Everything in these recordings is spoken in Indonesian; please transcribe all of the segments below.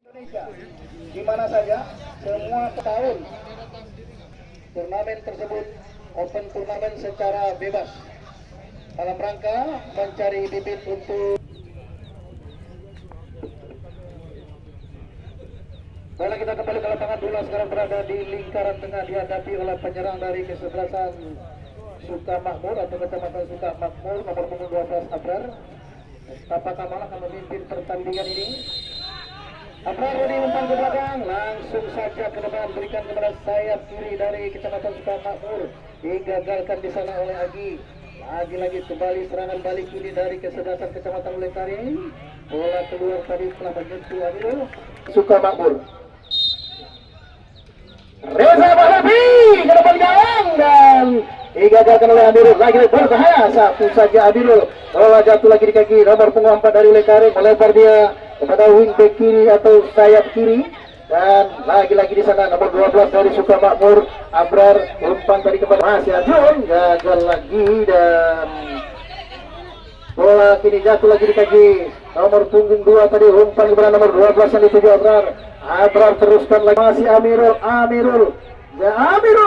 Indonesia, di mana saja, semua tahun turnamen tersebut open turnamen secara bebas dalam rangka mencari bibit untuk. Bola kita kembali ke lapangan. Bola sekarang berada di lingkaran tengah, dihadapi oleh penyerang dari kesebelasan Sukamakmur atau Kecamatan Sukamakmur, nomor punggung 12 Abrar. Apakah malah akan memimpin pertandingan ini? Abrar ini umpan ke belakang, langsung saja ke depan, berikan kepada sayap kiri dari Kecamatan Sukamakmur, digagalkan di sana oleh Agi. Lagi-lagi kembali serangan balik ini dari kesebelasan Kecamatan Lekari. Bola keluar tadi setelah menyentuh Amirul Sukamakmur. Reza Pahlavi ke depan gawang dan digagalkan oleh Amirul. Lagi-lagi berbahaya, satu saja Amirul. Bola jatuh lagi di kaki nomor punggung 4 dari Lekari, melebar dia kepada wingback kiri atau sayap kiri. Dan lagi-lagi di sana nomor 12 dari Sukamakmur, Abrar, umpan tadi kepada Mas Arjun, gagal lagi dan bola kini jatuh lagi di kaki nomor punggung 2 tadi, umpan kepada nomor 12 yang dituju Abrar. Abrar teruskan lagi, masih Amirul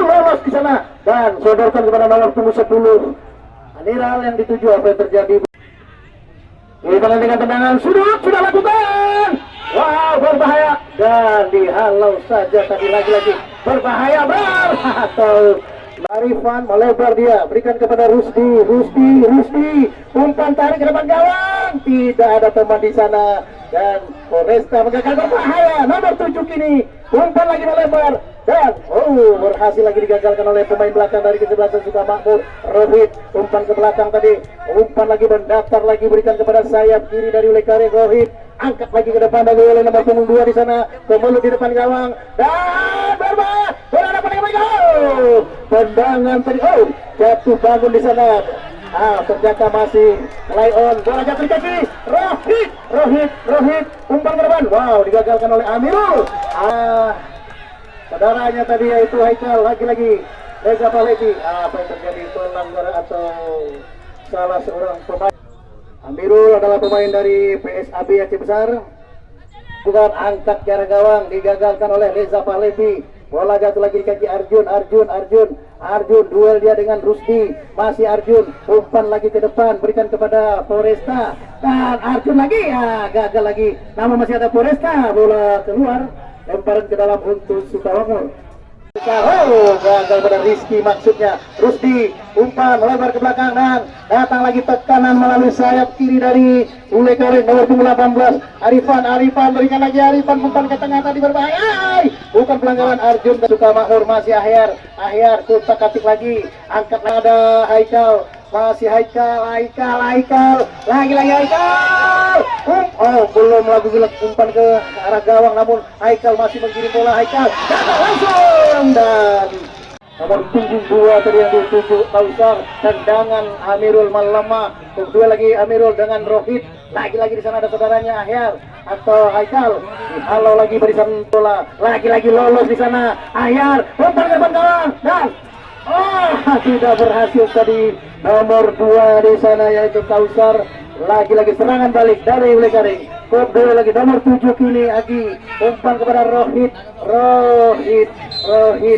lolos di sana dan sodorkan kepada nomor punggung 10 Aniral yang dituju. Apa yang terjadi? Dengan tendangan sudah lakukan. Wow, berbahaya dan dihalau saja tadi, lagi-lagi berbahaya Abrar atau Arifan melebar dia, berikan kepada Rusdi, umpan tarik ke depan gawang, tidak ada teman di sana dan Foresta menggagal, berbahaya nomor 7 kini, umpan lagi melebar dan berhasil lagi digagalkan oleh pemain belakang dari kesebelasan Sukamakmur. Rohit umpan ke belakang tadi, umpan lagi mendatar lagi, berikan kepada sayap kiri dari Lekari. Rohit angkat lagi ke depan dari oleh nomor punggung 2 di sana, kemulut di depan gawang dan berbahaya, bola dapat gol. Tendangan tadi, jatuh bangun di sana. Ternyata masih play on, bola jatuh di kaki. Rohit umpan ke depan. Wow, digagalkan oleh Amirul. Saudaranya tadi yaitu Haikal, lagi-lagi Reza Pahlavi. Apa yang terjadi? Pelanggaran atau salah seorang pemain. Amirul adalah pemain dari PSAB Aceh Besar. Bukan angkat ke arah gawang, digagalkan oleh Reza Pahlavi. Bola jatuh lagi di kaki Arjun, duel dia dengan Rusdi, masih Arjun, umpan lagi ke depan, berikan kepada Foresta dan Arjun lagi, gagal lagi, namun masih ada Foresta, bola keluar, lemparan ke dalam untuk Sukamakmur. Gagal pada Rizky, maksudnya Rusdi, umpan melebar ke belakang dan datang lagi tekanan melalui sayap kiri dari Lekari nomor 18 Arifan, berikan lagi Arifan, umpan ke tengah tadi berbahaya, bukan pelanggaran. Arjun Sukamakmur, masih Ahyar kutak katik lagi, angkat ada Haikal, masih Haikal, lagi Haikal, belum lagi umpan ke arah gawang, namun Haikal masih menggiring bola. Haikal gagal langsung dan nomor punggung 2 tadi yang dituju Kausar, tendangan Amirul melemah. Kedua lagi Amirul dengan Rohit, lagi di sana ada saudaranya Ahyar atau Haikal, dihalau lagi barisan bola, lagi lolos di sana Ahyar, umpan ke depan gawang dan tidak berhasil tadi nomor 2 di sana yaitu Kausar. Lagi serangan balik dari Lekari. Kedua lagi nomor 7 kini Agi, umpan kepada Rohit,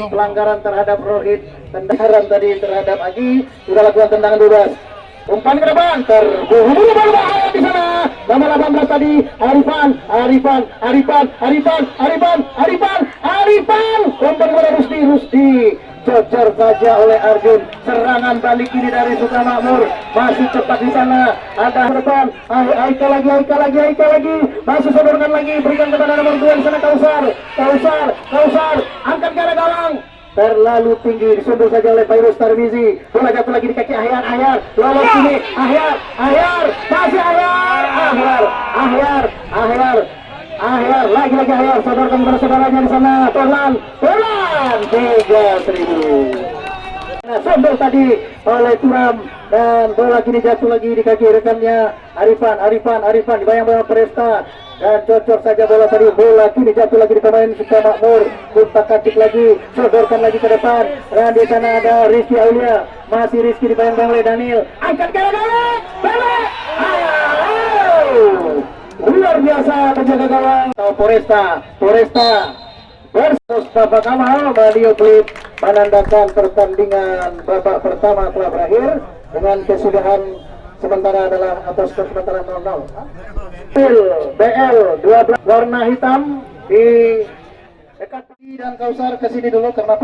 pelanggaran terhadap Rohit, tendangan tadi terhadap Agi, sudah lakukan tendangan bebas. Umpan ke depan, terburu-buru berbahaya di sana. Nomor 18 tadi Arifan, umpan kepada Rusdi, cocor saja oleh Arjun. Serangan balik ini dari Sukamakmur, masih cepat di sana. Ada depan, Haikal lagi, masih sodorkan lagi, berikan kepada nomor 2 di sana Kausar, angkat ke arah gawang. Terlalu tinggi, disundul saja oleh Fairuz Tarmizi. Bola jatuh lagi di kaki Ahyar, lolos sini Ahyar, masih Ahyar, lagi Ahyar, sodorkan kepada saudaranya di sana, Tolan, 3.000. Sondol tadi oleh Turam dan bola kini jatuh lagi di kaki rekannya Arifan, dibayang-bayang Foresta dan cocok saja bola tadi, bola kini jatuh lagi di pemain Sukamakmur, kutak katik lagi, sodorkan lagi ke depan dan di sana ada Rizky Aulia, masih Rizky dibayang-bayang oleh Daniel, angkat ke gawang, luar biasa penjaga gawang atau Foresta Mustafa Kamal Mario Klip menandakan pertandingan babak pertama telah berakhir dengan kesudahan sementara dalam atau skor sementara 0-0. BL 12 warna hitam di dekat dan Kausar kesini dulu karena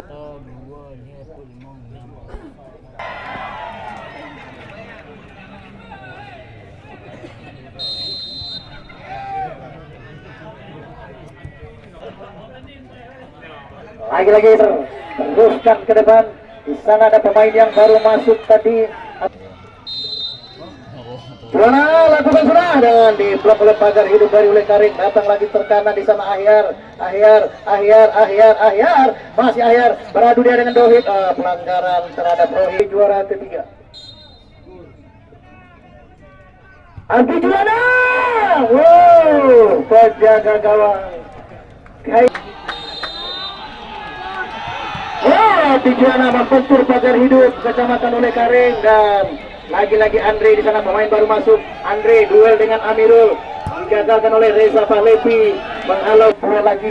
lagi-lagi teruskan ke depan. Di sana ada pemain yang baru masuk tadi. Juara lakukan sudah dan diblok oleh pagar hidup dari Ule Karing. Datang lagi terkanan di sana Ahyar masih Ahyar beradu dia dengan Dohid. Pelanggaran terhadap Rohid. Juara ketiga Anggi Juwana. Wow, penjaga gawang Juwana membentur pagar hidup Kecamatan Ule Karing. Dan lagi-lagi Andre di sana pemain baru masuk. Andre duel dengan Amirul digagalkan oleh Reza Pahlevi. Menghalau bola lagi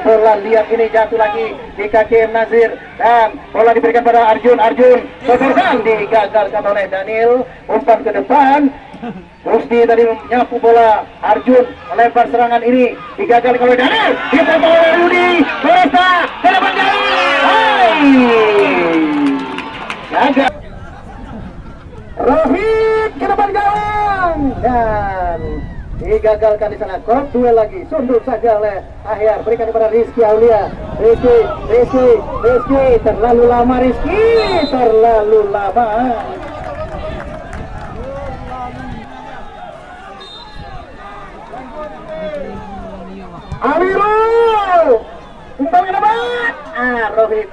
bola. Lihat ini jatuh lagi di kaki Nazir dan bola diberikan pada Arjun sodorkan digagalkan oleh Daniel. Umpan ke depan Rusdi tadi menyapu bola. Arjun melempar serangan ini digagalkan oleh Daniel. Ditembak oleh Rudi Foresta ke depan gagal. Rohit ke depan gawang dan digagalkan di sana. Kok duel lagi, sundul saja oleh Ahyar, berikan kepada Rizky Aulia. Rizky terlalu lama. Amirul umpan ke depan. Rohit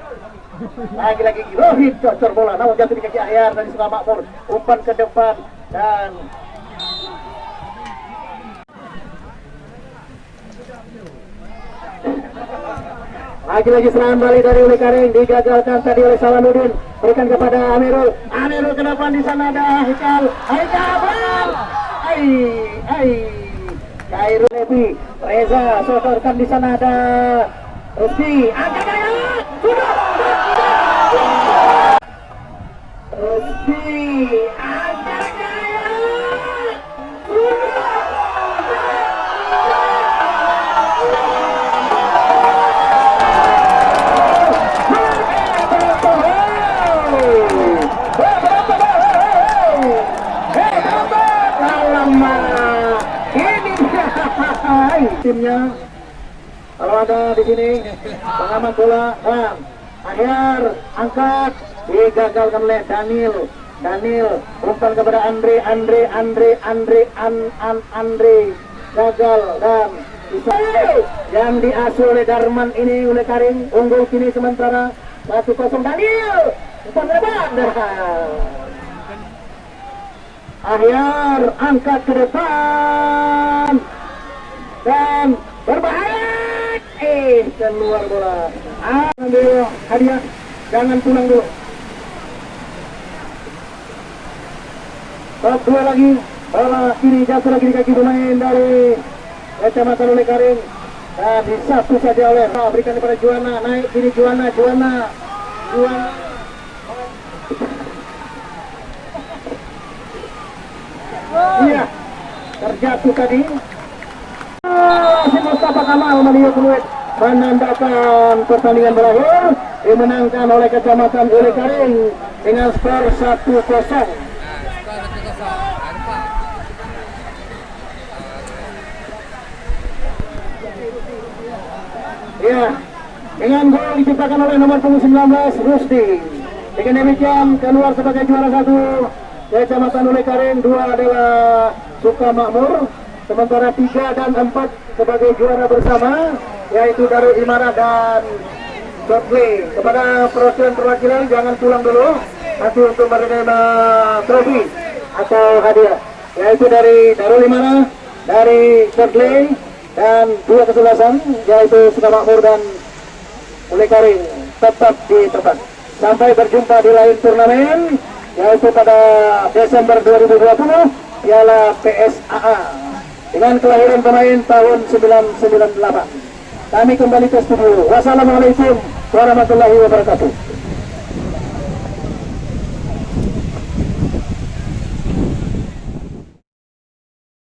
lagi Rohit cocor bola namun jatuh di kaki Ahyar dari Suka Makmur. Umpan ke depan dan lagi serangan balik dari Ule Karing digagalkan tadi oleh Salamuddin. Berikan kepada Amirul ke depan. Di sana ada Haikal Khairul Levi. Reza sodorkan. Di sana ada Rusdi. Timnya kalau ada di sini pengaman bola dan Ahyar angkat digagalkan oleh Daniel umpan kepada Andre gagal dan yang diasuh oleh Darman ini Ule Karing unggul kini sementara 1-0. Daniel umpan ke depan. Ahyar angkat ke depan dan berbahaya. Keluar bola. Ambil hadiah, jangan pulang dulu. Top 2 lagi, bola kiri jatuh lagi di kaki pemain dari Kecamatan Ule Karing dan disapu saja oleh berikan kepada Juwana. Naik kiri Juwana. Iya, terjatuh tadi. Si Mustafa Kamal Mario Kluit menandakan pertandingan berakhir dimenangkan oleh Kecamatan Ule Karing dengan skor 1-0. Ya, dengan gol diciptakan oleh nomor punggung 19 Rusdi. Dengan demikian keluar sebagai juara 1 Kecamatan Ule Karing, 2 adalah Suka Makmur, sementara 3 dan 4 sebagai juara bersama yaitu Darul Imarah dan Shortway. Kepada perwakilan jangan pulang dulu nanti untuk menerima trofi atau hadiah yaitu dari Darul Imarah, dari Shortway dan 2 kesebelasan yaitu Suka Makmur dan Ule Karing tetap di tempat. Sampai berjumpa di lain turnamen yaitu pada Desember 2020 Piala PSAA. dengan kelahiran pemain tahun 998. Kami kembali ke studio. Wassalamualaikum warahmatullahi wabarakatuh.